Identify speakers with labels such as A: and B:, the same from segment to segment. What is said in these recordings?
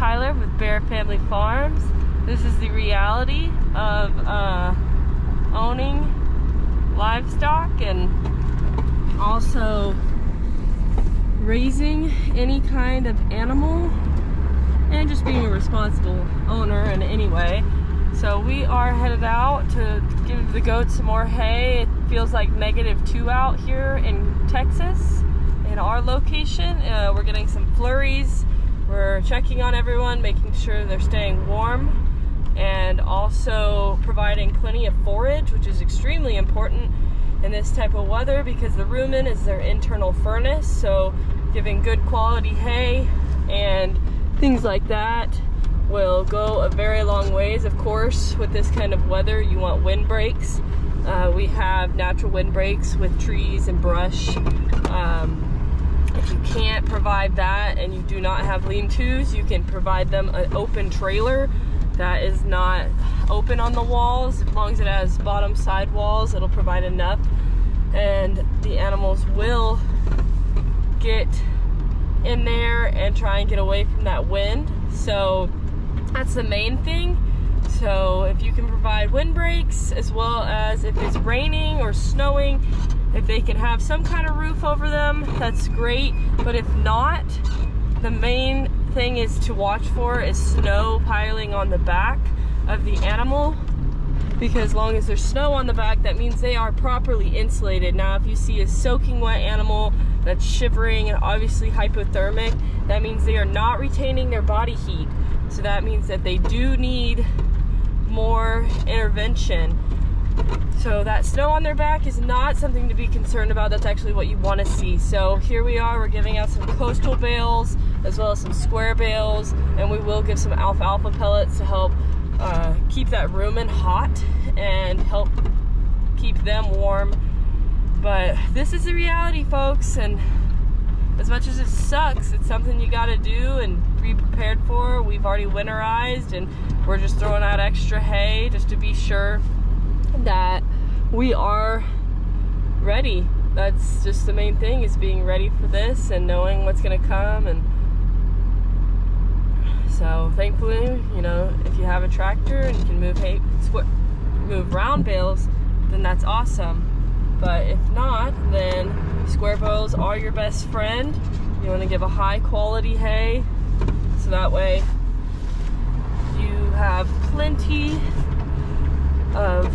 A: Tyler with Bear Family Farms. This is the reality of owning livestock and also raising any kind of animal and just being a responsible owner in any way. So we are headed out to give the goats some more hay. It feels like -2 out here in Texas in our location. We're getting some flurries. We're checking on everyone, making sure they're staying warm, and also providing plenty of forage, which is extremely important in this type of weather because the rumen is their internal furnace. So giving good quality hay and things like that will go a very long ways. Of course, with this kind of weather, you want windbreaks. We have natural windbreaks with trees and brush. If you can't provide that and you do not have lean-tos, you can provide them an open trailer that is not open on the walls. As long as it has bottom side walls, it'll provide enough, and the animals will get in there and try and get away from that wind. So that's the main thing. So if you can provide windbreaks, as well as if it's raining or snowing, if they can have some kind of roof over them, that's great. But if not, the main thing is to watch for is snow piling on the back of the animal, because as long as there's snow on the back, that means they are properly insulated. Now if you see a soaking wet animal that's shivering and obviously hypothermic, that means they are not retaining their body heat. So that means that they do need more intervention. So that snow on their back is not something to be concerned about. That's actually what you want to see. So here we are, we're giving out some coastal bales as well as some square bales, and we will give some alfalfa pellets to help keep that rumen hot and help keep them warm. But this is the reality, folks, and as much as it sucks, it's something you gotta do and be prepared for. We've already winterized and we're just throwing out extra hay just to be sure that we are ready. That's just the main thing, is being ready for this and knowing what's gonna come. And so thankfully, you know, if you have a tractor and you can move hay, move round bales, then that's awesome. But if not, then square bales are your best friend. You want to give a high quality hay, so that way you have plenty of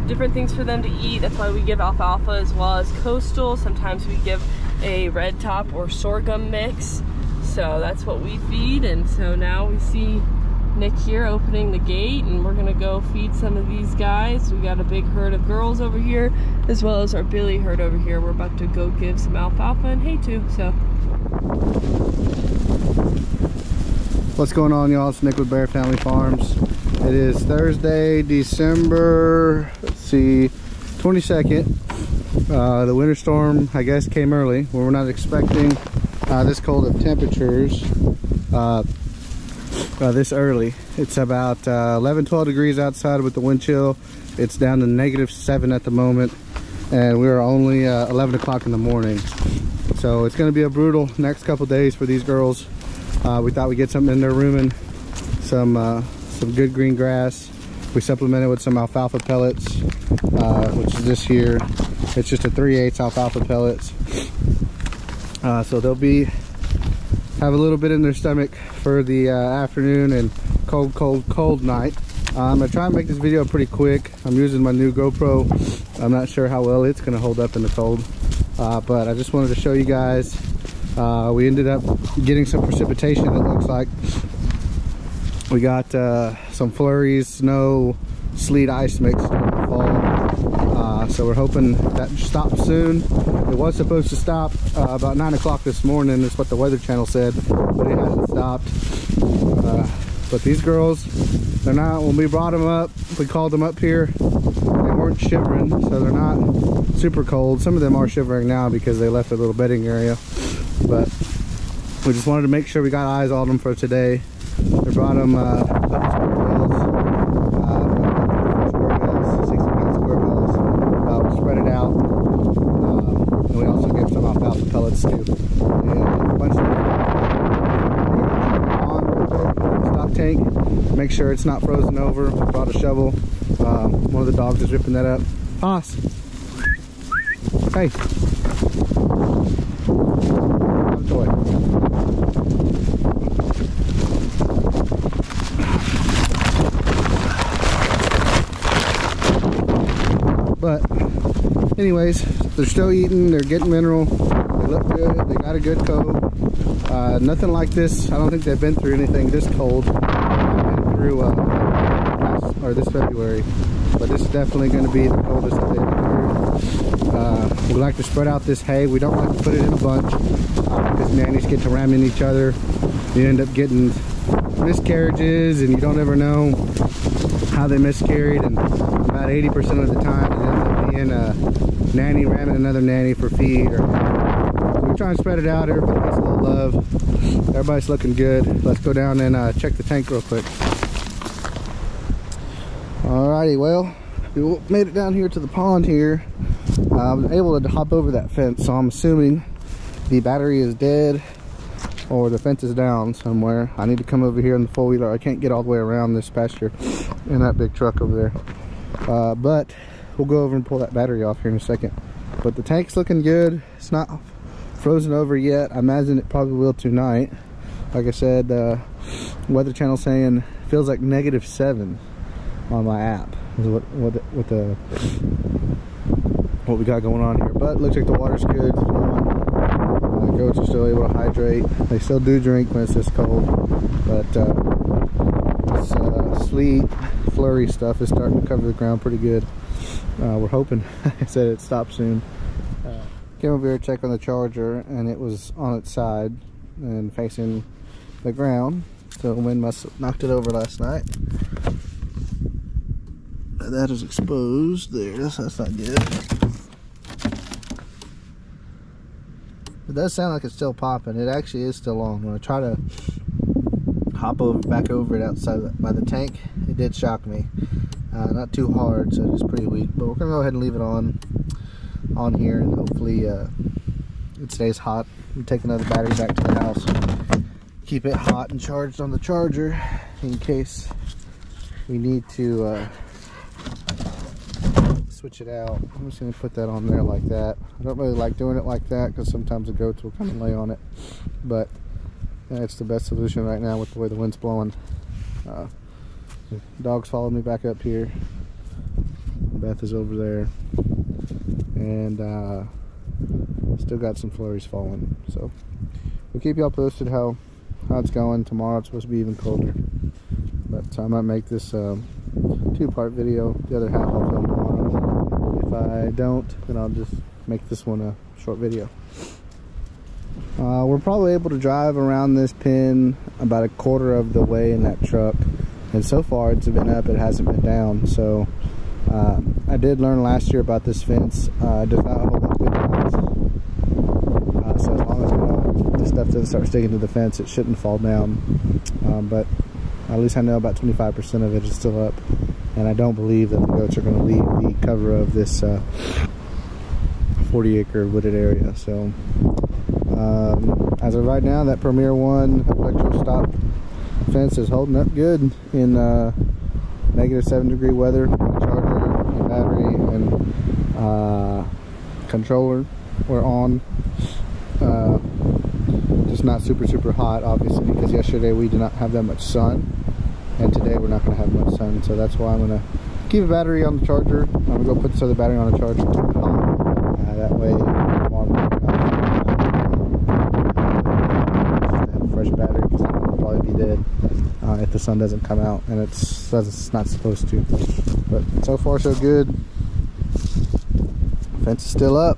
A: different things for them to eat. That's why we give alfalfa as well as coastal. Sometimes we give a red top or sorghum mix. So that's what we feed. And so now we see Nick here opening the gate, and we're gonna go feed some of these guys. We got a big herd of girls over here, as well as our Billy herd over here. We're about to go give some alfalfa and hay to. So
B: what's going on, y'all? It's Nick with Bear Family Farms. It is Thursday, December, let's see, 22nd. The winter storm, I guess, came early. We're not expecting this cold of temperatures this early. It's about 11-12 degrees outside with the wind chill. It's down to -7 at the moment, and we're only 11 o'clock in the morning. So it's going to be a brutal next couple days for these girls. We thought we'd get something in their rumen, some good green grass. We supplemented with some alfalfa pellets, which is this here. It's just a 3/8 alfalfa pellets. So they'll have a little bit in their stomach for the afternoon and cold night. I'm gonna try and make this video pretty quick. I'm using my new GoPro. I'm not sure how well it's gonna hold up in the cold, but I just wanted to show you guys. We ended up getting some precipitation, it looks like. We got some flurries, snow, sleet, ice mix starting to fall. So we're hoping that stops soon. It was supposed to stop about 9 o'clock this morning, is what the Weather Channel said, but it hasn't stopped. But these girls, they're not, when we brought them up, we called them up here, they weren't shivering, so they're not super cold. Some of them are shivering now because they left their little bedding area, but we just wanted to make sure we got eyes on them for today. We brought them spread it out, and we also give some alfalfa pellets too, and a bunch of make sure it's not frozen over. Brought a shovel. One of the dogs is ripping that up. Haas. Hey. Toy. But anyways, they're still eating, they're getting mineral, they look good, they got a good coat. Nothing like this. I don't think they've been through anything this cold. Been through this February, but this is definitely going to be the coldest that they've been through. We like to spread out this hay. We don't like to put it in a bunch because nannies get to ramming each other. You end up getting miscarriages, and you don't ever know how they miscarried, and about 80% of the time it ends up being a nanny ramming another nanny for feed. So we're trying to spread it out. Everybody wants a little love. Everybody's looking good. Let's go down and check the tank real quick. Alrighty, well, we made it down here to the pond here. I was able to hop over that fence, so I'm assuming the battery is dead or the fence is down somewhere. I need to come over here in the four-wheeler. I can't get all the way around this pasture in that big truck over there. But we'll go over and pull that battery off here in a second. But the tank's looking good. It's not frozen over yet. I imagine it probably will tonight. Like I said, Weather Channel saying feels like -7 on my app is what we got going on here. But it looks like the water's good. The goats are still able to hydrate. They still do drink when it's this cold, but this sleet flurry stuff is starting to cover the ground pretty good. We're hoping, like I said, it stops soon. Came over here to check on the charger, and it was on its side and facing the ground, so the wind must have knocked it over last night. That is exposed there, so that's not good. It does sound like it's still popping. It actually is still on. When I try to hop back over it outside by the tank, it did shock me. Not too hard, so it's pretty weak. But we're gonna go ahead and leave it on here, and hopefully it stays hot. We take another battery back to the house, keep it hot and charged on the charger in case we need to switch it out. I'm just going to put that on there like that. I don't really like doing it like that because sometimes the goats will come and lay on it, but it's the best solution right now with the way the wind's blowing. The dogs followed me back up here. Beth is over there, and still got some flurries falling, so we'll keep y'all posted how it's going. Tomorrow it's supposed to be even colder, but I might make this two-part video. The other half I'll film tomorrow. If I don't, then I'll just make this one a short video. We're probably able to drive around this pen about a quarter of the way in that truck, and so far it's been up, it hasn't been down. So I did learn last year about this fence. It does not hold up good lines. So as long as this stuff doesn't start sticking to the fence, it shouldn't fall down. But at least I know about 25% of it is still up, and I don't believe that the goats are going to leave the cover of this 40-acre wooded area. So as of right now, that Premier 1 electro stop fence is holding up good in -7-degree weather. The charger and battery and controller were on. Just not super hot, obviously, because yesterday we did not have that much sun, and today we're not going to have much sun. So that's why I'm going to keep a battery on the charger. I'm going to go put this other battery on the charger and keep it hot. That way have a fresh battery, because that one will probably be dead if the sun doesn't come out, and it's not supposed to. But so far so good. Fence is still up.